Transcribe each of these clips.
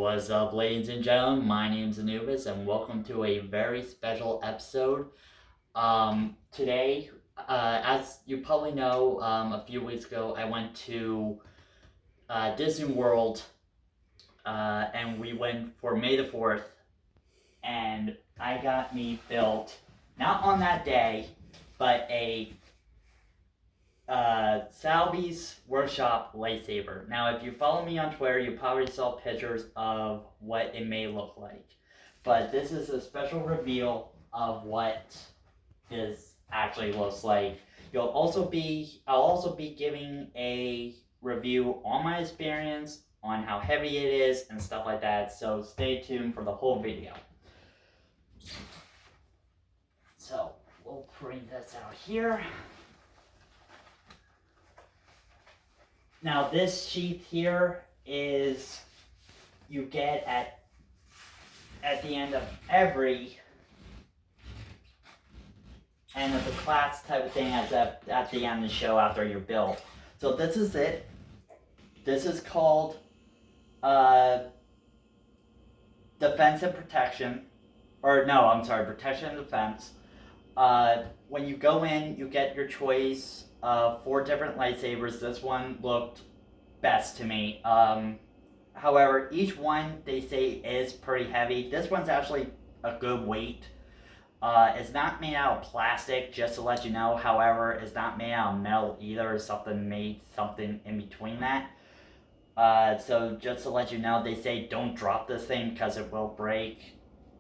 What's up, ladies and gentlemen? My name's Anubis, and welcome to a very special episode. Today, as you probably know, a few weeks ago, I went to Disney World, and we went for May the 4th, and I got me built, not on that day, but a Savi's Workshop lightsaber. Now, if you follow me on Twitter, you probably saw pictures of what it may look like. But this is a special reveal of what this actually looks like. I'll also be giving a review on my experience, on how heavy it is, and stuff like that. So stay tuned for the whole video. So we'll bring this out here. Now this sheath here is you get at the end of every end of the class type of thing at the end of the show after your build. So this is it. This is called Defense and Protection. Or no, I'm sorry, Protection and Defense. When you go in, you get your choice of 4 different lightsabers. This one looked best to me. However, each one they say is pretty heavy. This one's actually a good weight. It's not made out of plastic, just to let you know. However, it's not made out of metal either. It's something in between that. So just to let you know, they say don't drop this thing because it will break.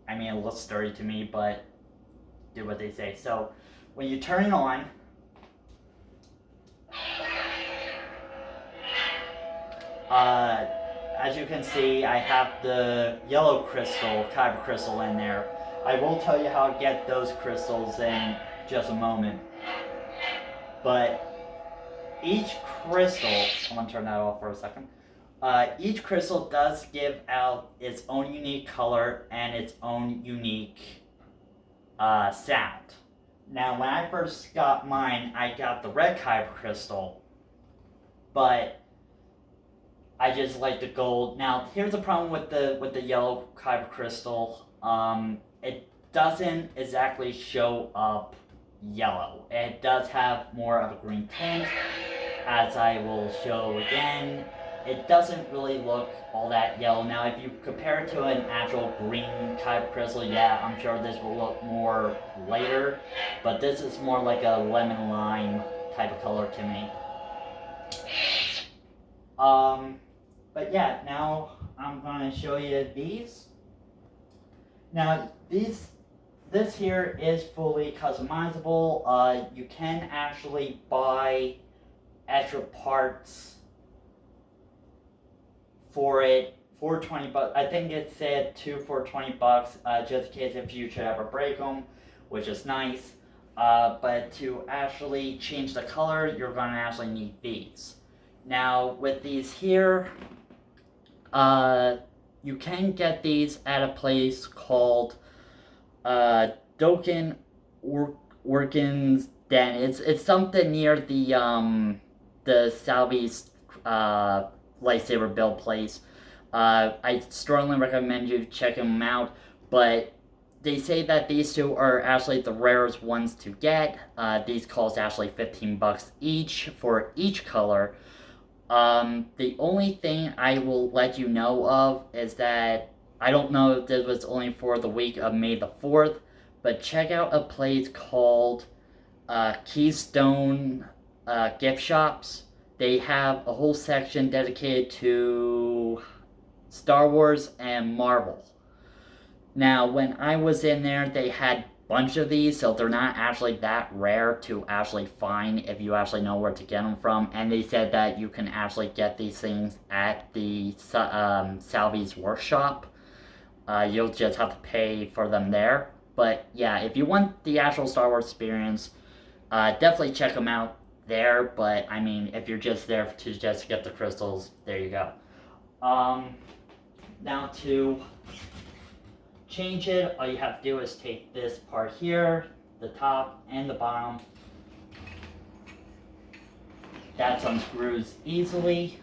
I mean, it looks sturdy to me, but do what they say. So when you turn it on, as you can see, I have the yellow kyber crystal in there. I will tell you how to get those crystals in just a moment. But each crystal, I'm going to turn that off for a second. Each crystal does give out its own unique color and its own unique sound. Now, when I first got mine, I got the red kyber crystal, but I just like the gold. Now, here's the problem with the yellow kyber crystal. It doesn't exactly show up yellow. It does have more of a green tint, as I will show again. It doesn't really look all that yellow. Now, if you compare it to an actual green kyber crystal, yeah, I'm sure this will look more lighter, but this is more like a lemon lime type of color to me. But yeah, now I'm going to show you these. Now, this here is fully customizable. You can actually buy extra parts for it for $20. I think it said 2 for $20, just in case if you should ever break them, which is nice. But to actually change the color, you're going to actually need these. Now, with these here, you can get these at a place called Doken Orkins Den. It's something near the Savi's lightsaber build place. I strongly recommend you checking them out, but they say that these two are actually the rarest ones to get. These cost actually $15 each for each color. The only thing I will let you know of is that I don't know if this was only for the week of May the 4th, but check out a place called Keystone Gift Shops. They have a whole section dedicated to Star Wars and Marvel. Now, when I was in there, they had a bunch of these, so they're not actually that rare to actually find if you actually know where to get them from. And they said that you can actually get these things at the Savi's Workshop. You'll just have to pay for them there. But yeah, if you want the actual Star Wars experience, definitely check them out there. But I mean, if you're just there to just get the crystals, there you go. Now to change it, all you have to do is take this part here, the top and the bottom. That unscrews easily.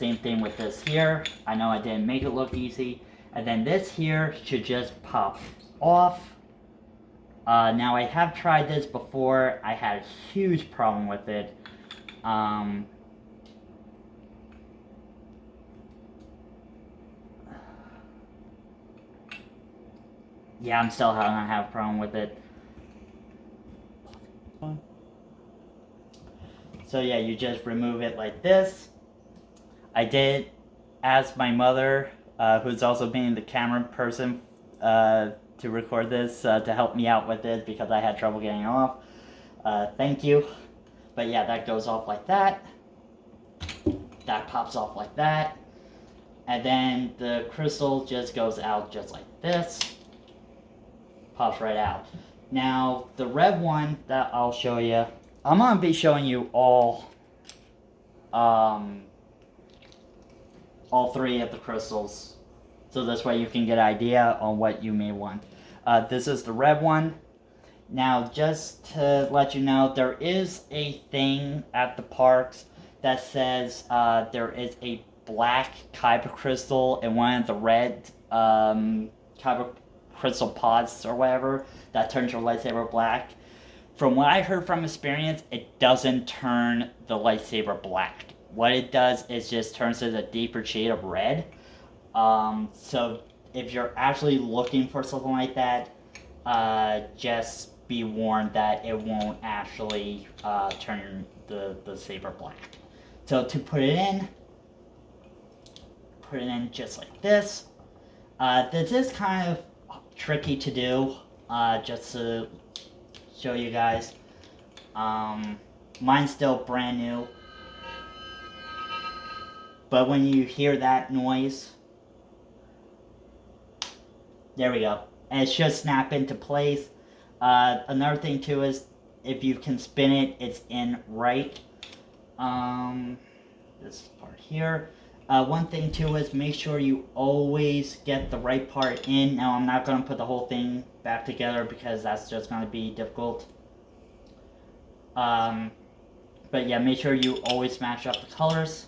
Same thing with this here. I know I didn't make it look easy. And then this here should just pop off. Now I have tried this before. I had a huge problem with it. Yeah, I'm still gonna have a problem with it. So yeah, you just remove it like this. I did ask my mother, who's also being the camera person, to record this, to help me out with it because I had trouble getting off. Thank you. But yeah, that goes off like that. That pops off like that. And then the crystal just goes out just like this. Pops right out. Now, the red one that I'll show you, I'm going to be showing you all three of the crystals. So this way you can get an idea on what you may want. This is the red one. Now, just to let you know, there is a thing at the parks that says there is a black kyber crystal and one of the red kyber crystal pods or whatever that turns your lightsaber black. From what I heard from experience, it doesn't turn the lightsaber black. What it does is just turns it a deeper shade of red. So if you're actually looking for something like that, just be warned that it won't actually turn the saber black. So to put it in just like this. This is kind of tricky to do, just to show you guys. Mine's still brand new. But when you hear that noise, there we go. And it should snap into place. Another thing too is if you can spin it, it's in right. This part here. One thing too is make sure you always get the right part in. Now I'm not going to put the whole thing back together because that's just going to be difficult. But yeah, make sure you always match up the colors.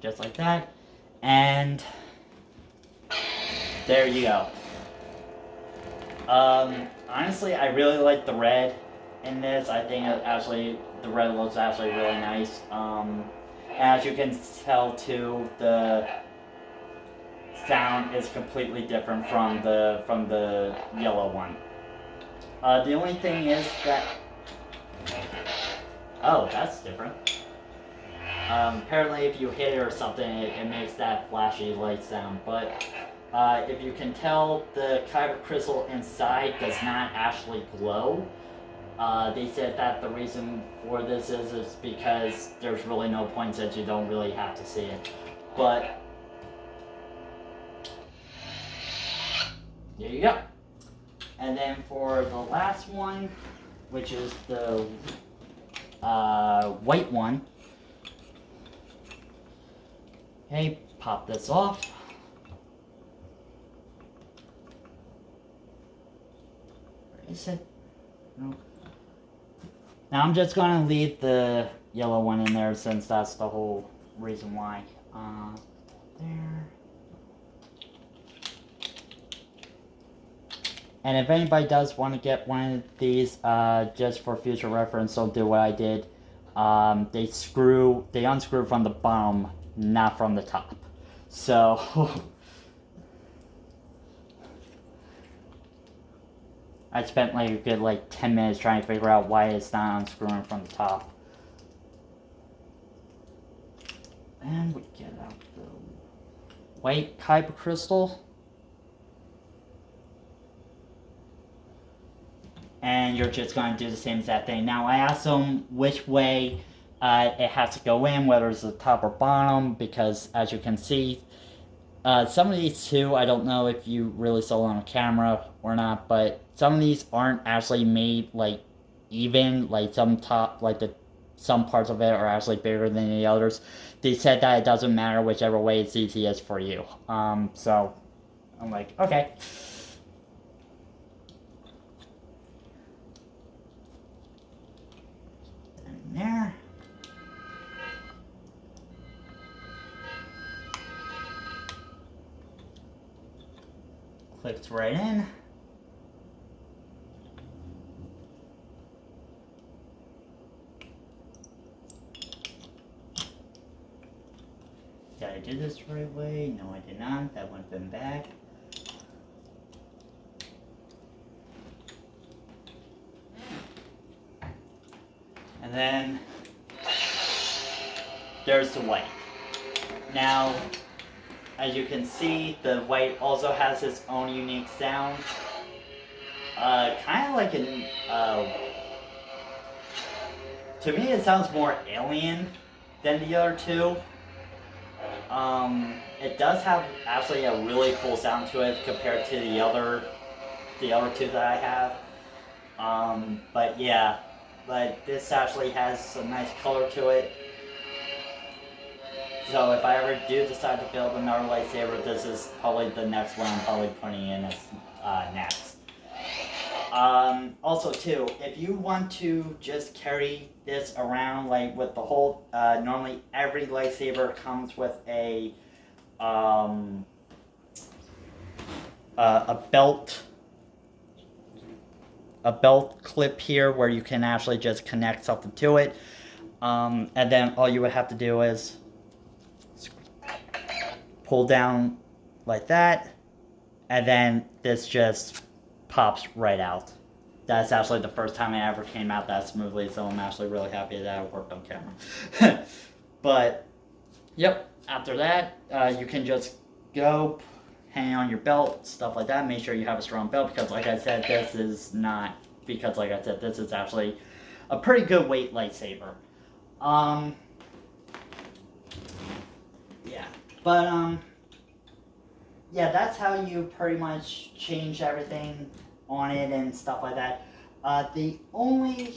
Just like that. And there you go. Honestly, I really like the red in this. I think actually the red looks actually really nice. As you can tell too, the sound is completely different from the yellow one. The only thing is that, oh, that's different. Apparently if you hit it or something, it makes that flashy light sound, but if you can tell, the kyber crystal inside does not actually glow. They said that the reason for this is because there's really no point since you don't really have to see it. But there you go. And then for the last one, which is the white one. Okay, pop this off. Where is it? No. Now I'm just going to leave the yellow one in there since that's the whole reason why. There. And if anybody does want to get one of these, just for future reference, don't do what I did. They unscrew from the bottom, not from the top. So I spent like a good 10 minutes trying to figure out why it's not unscrewing from the top. And we get out the white kyber crystal. And you're just going to do the same exact thing. Now I asked them which way it has to go in, whether it's the top or bottom, because as you can see, some of these too, I don't know if you really saw it on camera or not, but some of these aren't actually made even, some parts of it are actually bigger than the others. They said that it doesn't matter whichever way it's easiest for you. So I'm like, okay. And there. clicks right in. Did I do this the right way? No, I did not. That would have been back. And then there's the white. Now, as you can see, the white also has its own unique sound. Kind of like an, to me it sounds more alien than the other two. It does have actually a really cool sound to it compared to the other two that I have. But yeah, but this actually has a nice color to it. So if I ever do decide to build another lightsaber, this is probably the next one I'm probably putting in as next. Also too, if you want to just carry this around like with the whole, normally every lightsaber comes with a belt clip here where you can actually just connect something to it, and then all you would have to do is pull down like that, and then this just pops right out. That's actually the first time it ever came out that smoothly, so I'm actually really happy that it worked on camera. But, yep, after that, you can just go hang on your belt, stuff like that. Make sure you have a strong belt, because like I said, this is actually a pretty good weight lightsaber. Yeah. But, yeah, that's how you pretty much change everything on it and stuff like that. The only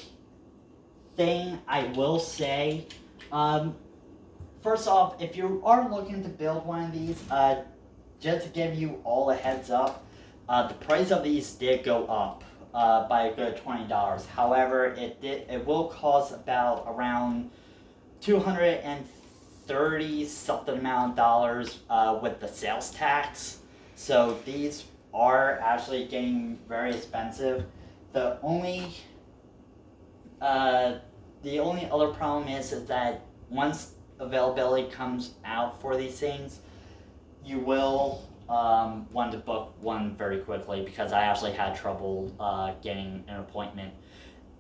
thing I will say, first off, if you are looking to build one of these, just to give you all a heads up, the price of these did go up by a good $20. However, it will cost about around $230 something amount of dollars with the sales tax. So these are actually getting very expensive. The only other problem is that once availability comes out for these things, you will want to book one very quickly, because I actually had trouble getting an appointment.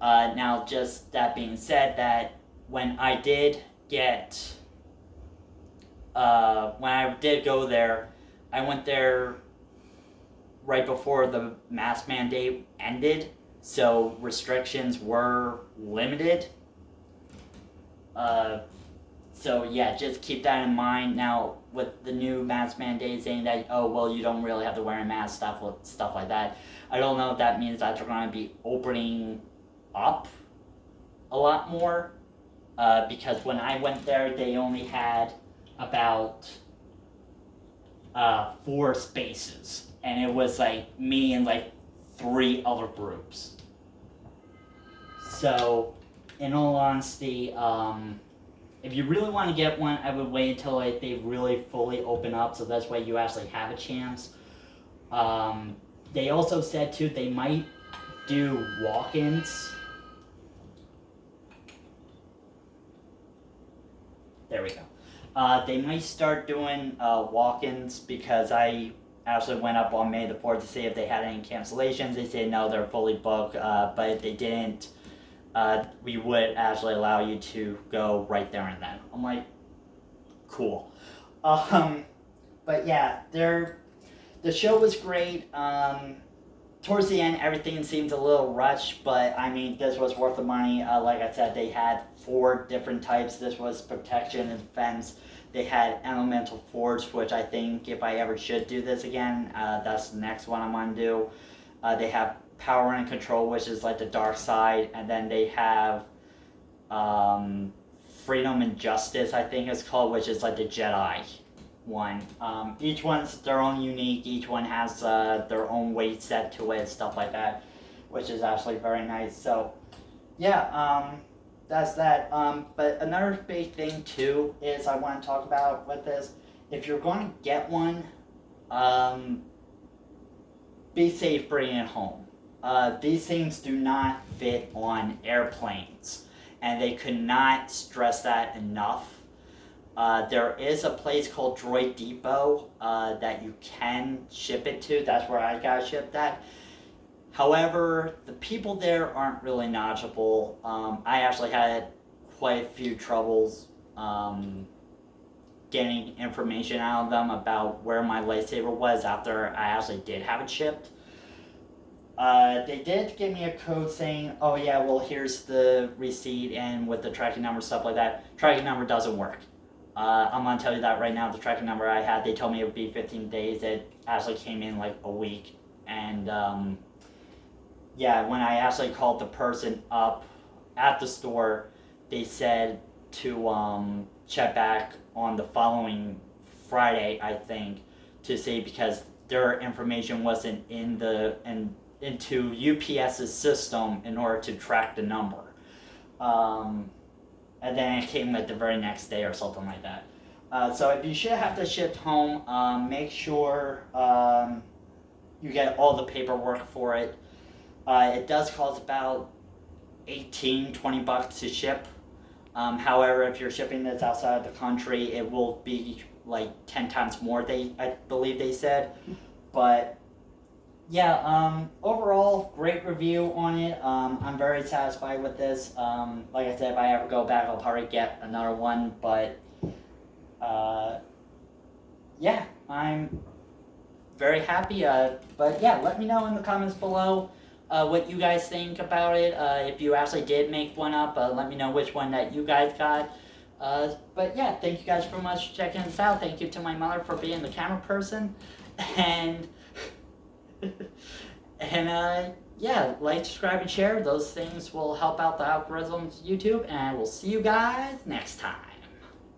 Now, just that being said, that when I did go there, I went there right before the mask mandate ended, so restrictions were limited. So yeah, just keep that in mind. Now, with the new mask mandate saying that, oh well, you don't really have to wear a mask, stuff like that, I don't know if that means that they're going to be opening up a lot more, because when I went there, they only had about 4 spaces, and it was like me and like 3 other groups. So, in all honesty, if you really want to get one, I would wait until they really fully open up, so that's way you actually have a chance. They also said too they might do walk-ins. There we go. They might start doing walk-ins, because I actually went up on May the 4th to see if they had any cancellations. They said no, they're fully booked, but if they didn't, we would actually allow you to go right there and then. I'm like, cool. But yeah, the show was great. Towards the end, everything seemed a little rushed, but I mean, this was worth the money. Like I said, they had 4 different types. This was protection and defense. They had elemental force, which I think if I ever should do this again, that's the next one I'm gonna do. They have power and control, which is like the dark side, and then they have freedom and justice, I think it's called, which is like the Jedi one. Each one's their own unique. Each one has their own weight set to it, stuff like that, which is actually very nice. So yeah, that's that. But another big thing too is I want to talk about with this. If you're going to get one, be safe bringing it home. These things do not fit on airplanes, and they could not stress that enough. There is a place called Droid Depot that you can ship it to. That's where I got shipped at. However, the people there aren't really knowledgeable. I actually had quite a few troubles getting information out of them about where my lightsaber was after I actually did have it shipped. They did give me a code saying, oh yeah, well here's the receipt and with the tracking number, stuff like that. Tracking number doesn't work. I'm gonna tell you that right now. The tracking number I had, they told me it would be 15 days. It actually came in like a week. And yeah, when I actually called the person up at the store, they said to check back on the following Friday, I think, to see because their information wasn't into UPS's system in order to track the number. And then it came like the very next day or something like that. So if you should have to ship home, make sure you get all the paperwork for it. It does cost about $18-20 to ship. However, if you're shipping this outside of the country, it will be like 10 times more, I believe they said. But yeah, overall, great review on it. I'm very satisfied with this. Like I said, if I ever go back, I'll probably get another one. But yeah, I'm very happy. But yeah, let me know in the comments below what you guys think about it. If you actually did make one up, let me know which one that you guys got. But yeah, thank you guys very much for checking this out. Thank you to my mother for being the camera person. And yeah, like, subscribe, and share. Those things will help out the algorithms of YouTube. And we'll see you guys next time.